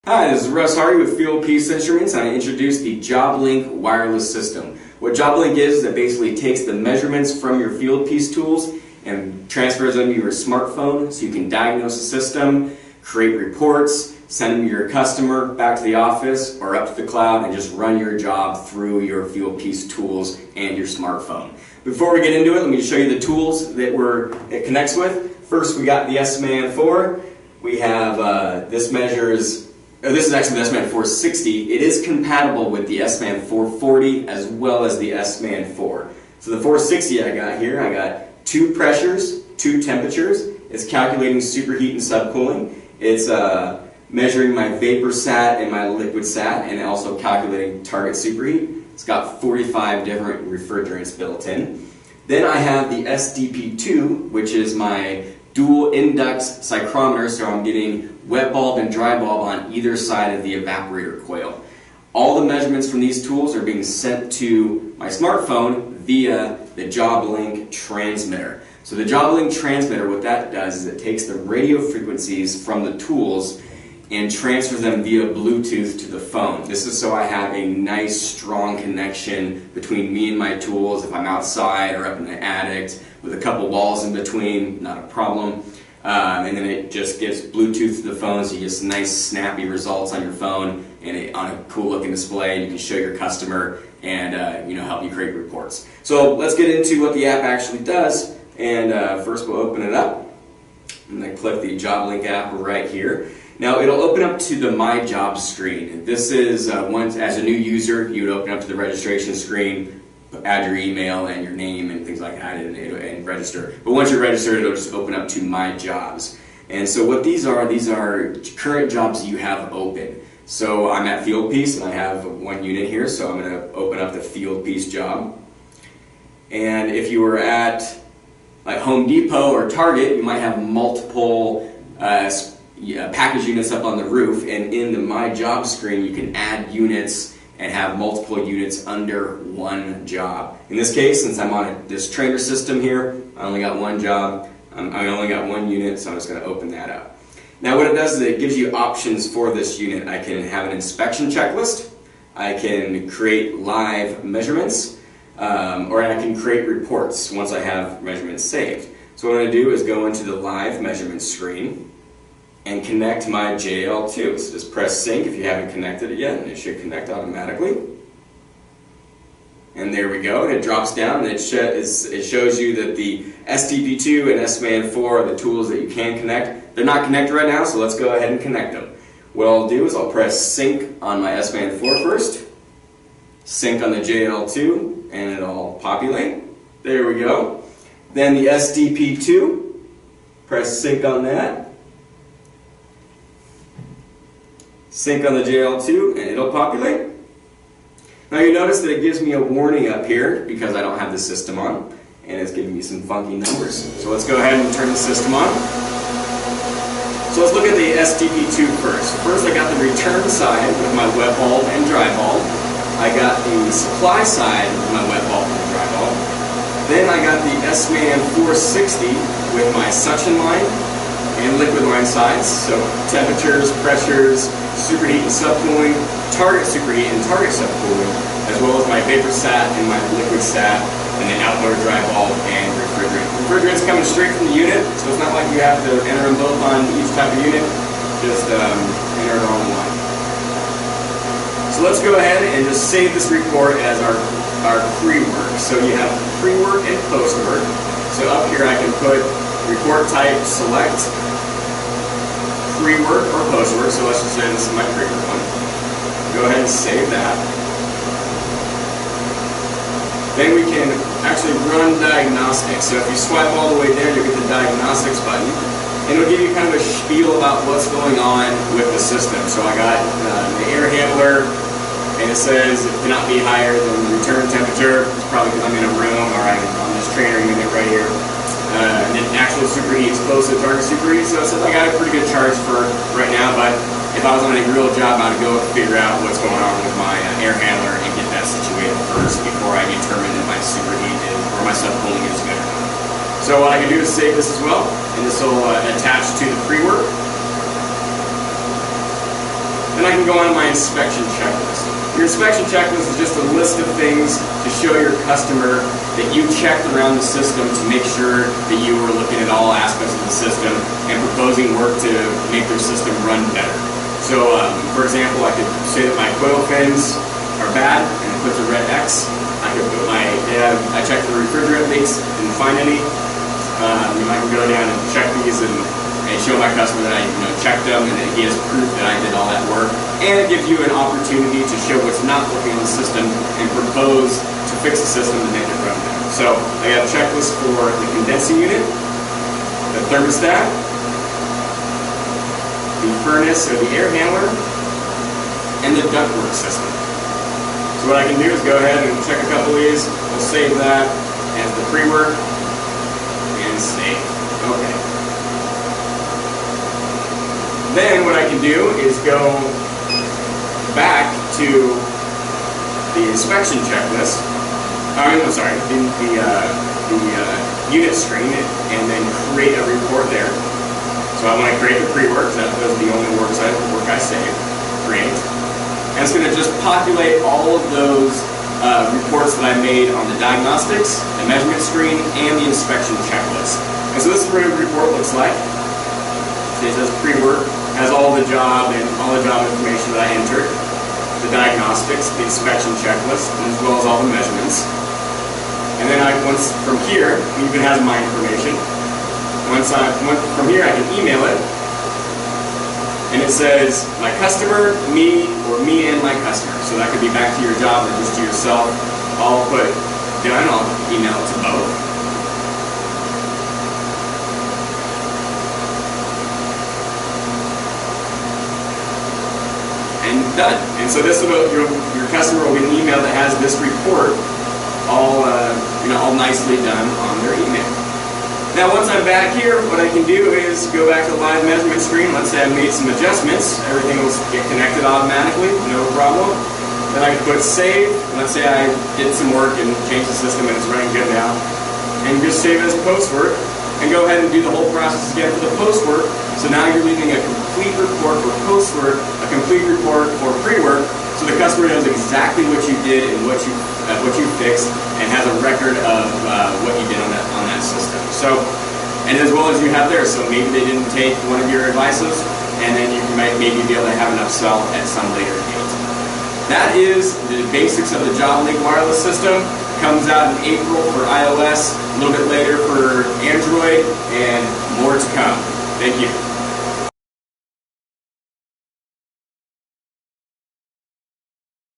Hi, this is Russ Hardy with Fieldpiece Instruments, and I introduced the JobLink wireless system. What JobLink is it basically takes the measurements from your Fieldpiece tools and transfers them to your smartphone so you can diagnose the system, create reports, send them to your customer, back to the office, or up to the cloud, and just run your job through your Fieldpiece tools and your smartphone. Before we get into it, let me show you the tools that it connects with. First, we got the S-Man 4. We have, this is actually the S-Man 460. It is compatible with the S-Man 440 as well as the S-Man 4. So the 460 I got here, I got 2 pressures, 2 temperatures. It's calculating superheat and subcooling. It's measuring my vapor sat and my liquid sat, and also calculating target superheat. It's got 45 different refrigerants built in. Then I have the SDP2, which is my dual index psychrometer, so I'm getting wet bulb and dry bulb on either side of the evaporator coil. All the measurements from these tools are being sent to my smartphone via the JobLink transmitter. So the JobLink transmitter, what that does is it takes the radio frequencies from the tools and transfers them via Bluetooth to the phone. This is so I have a nice strong connection between me and my tools. If I'm outside or up in the attic with a couple walls in between, not a problem. And then it just gives Bluetooth to the phone, so you get some nice snappy results on your phone and on a cool looking display. You can show your customer and help you create reports. So let's get into what the app actually does. And first we'll open it up. I'm going to click the JobLink app right here. Now it'll open up to the My Job screen. This is as a new user, you would open up to the registration screen, add your email and your name and things like that and register. But once you're registered, it'll just open up to My Jobs. And so what these are current jobs you have open. So I'm at Fieldpiece and I have 1 unit here, so I'm going to open up the Fieldpiece job. And if you were at like Home Depot or Target, you might have multiple package units up on the roof, and in the My Job screen you can add units and have multiple units under one job. In this case, since I'm on this trainer system here, I only got 1 job, I only got 1 unit, so I'm just going to open that up. Now what it does is it gives you options for this unit. I can have an inspection checklist, I can create live measurements, or I can create reports once I have measurements saved. So what I'm going to do is go into the live measurements screen and connect my JL2. So just press sync if you haven't connected it yet, and it should connect automatically. And there we go, and it drops down, and it shows you that the SDP2 and S-Man 4 are the tools that you can connect. They're not connected right now, so let's go ahead and connect them. What I'll do is I'll press sync on my S-Man 4 first, sync on the JL2, and it'll populate. There we go. Then the SDP2, press sync on that. Sync on the JL2 and it'll populate. Now you notice that it gives me a warning up here because I don't have the system on, and it's giving me some funky numbers. So let's go ahead and turn the system on. So let's look at the SDP2 first. First I got the return side with my wet bulb and dry bulb. I got the supply side with my wet bulb and dry bulb. Then I got the S-Man 460 with my suction line and liquid line sides, so temperatures, pressures, superheat and subcooling, target superheat and target subcooling, as well as my vapor sat and my liquid sat, and then outdoor dry bulb and refrigerant. Refrigerant's coming straight from the unit, so it's not like you have to enter them both on each type of unit, just enter it all in one. So let's go ahead and just save this report as our pre-work. So you have pre-work and post-work. So up here I can put report type, select, pre-work or post-work, so let's just say this is my pre-work one. Go ahead and save that. Then we can actually run diagnostics. So if you swipe all the way down, you'll get the diagnostics button, and it'll give you kind of a spiel about what's going on with the system. So I got the air handler, and it says it cannot be higher than the return temperature. It's probably because I'm in a room or I'm on this trainer unit right here. And then actual superheat is close to target superheat, so it says I got a pretty good charge for right now, but if I was on a real job, I'd go figure out what's going on with my air handler and get that situated first before I determine that my superheat is, or my subcooling is good. So what I can do is save this as well, and this will attach to the pre-work. Then I can go on to my inspection checklist. Your inspection checklist is just a list of things to show your customer that you checked around the system to make sure that you were looking at all aspects of the system and proposing work to make their system run better. So, for example, I could say that my coil fins are bad and it puts a red X. I could put I checked the refrigerant leaks, didn't find any. I can go down and check these and show my customer that I checked them and that he has proof that I did all that work. And it gives you an opportunity to show what's not working on the system and propose to fix the system to make it run better. So I got a checklist for the condensing unit, the thermostat, the furnace or the air handler, and the ductwork system. So what I can do is go ahead and check a couple of these. We'll save that as the pre-work and save. Okay. Then what I can do is go back to the inspection checklist. I'm sorry, the unit screen, and then create a report there. So I want to create the pre-work. Those are the only work I saved. Create, and it's going to just populate all of those reports that I made on the diagnostics, the measurement screen, and the inspection checklist. And so this is what the report looks like. It says pre-work. Has all the job and all the job information that I entered, the diagnostics, the inspection checklist, as well as all the measurements. And then once from here, it even has my information. From here, I can email it, and it says my customer, me, or me and my customer. So that could be back to your job or just to yourself. I'll put done. I'll email it to both. Done. And so this will your customer will get an email that has this report all nicely done on their email. Now once I'm back here, what I can do is go back to the live measurement screen. Let's say I've made some adjustments. Everything will get connected automatically, no problem. Then I can put save. Let's say I did some work and changed the system and it's running good now. And just save it as post work. And go ahead and do the whole process again for the post work. So now you're leaving a complete report for post work, a complete report for pre-work, so the customer knows exactly what you did and what you fixed, and has a record of what you did on that system. So, and as well as you have there, so maybe they didn't take one of your advices, and then you might maybe be able to have an upsell at some later date. That is the basics of the JobLink wireless system. Comes out in April for iOS, a little bit later for Android, and more to come.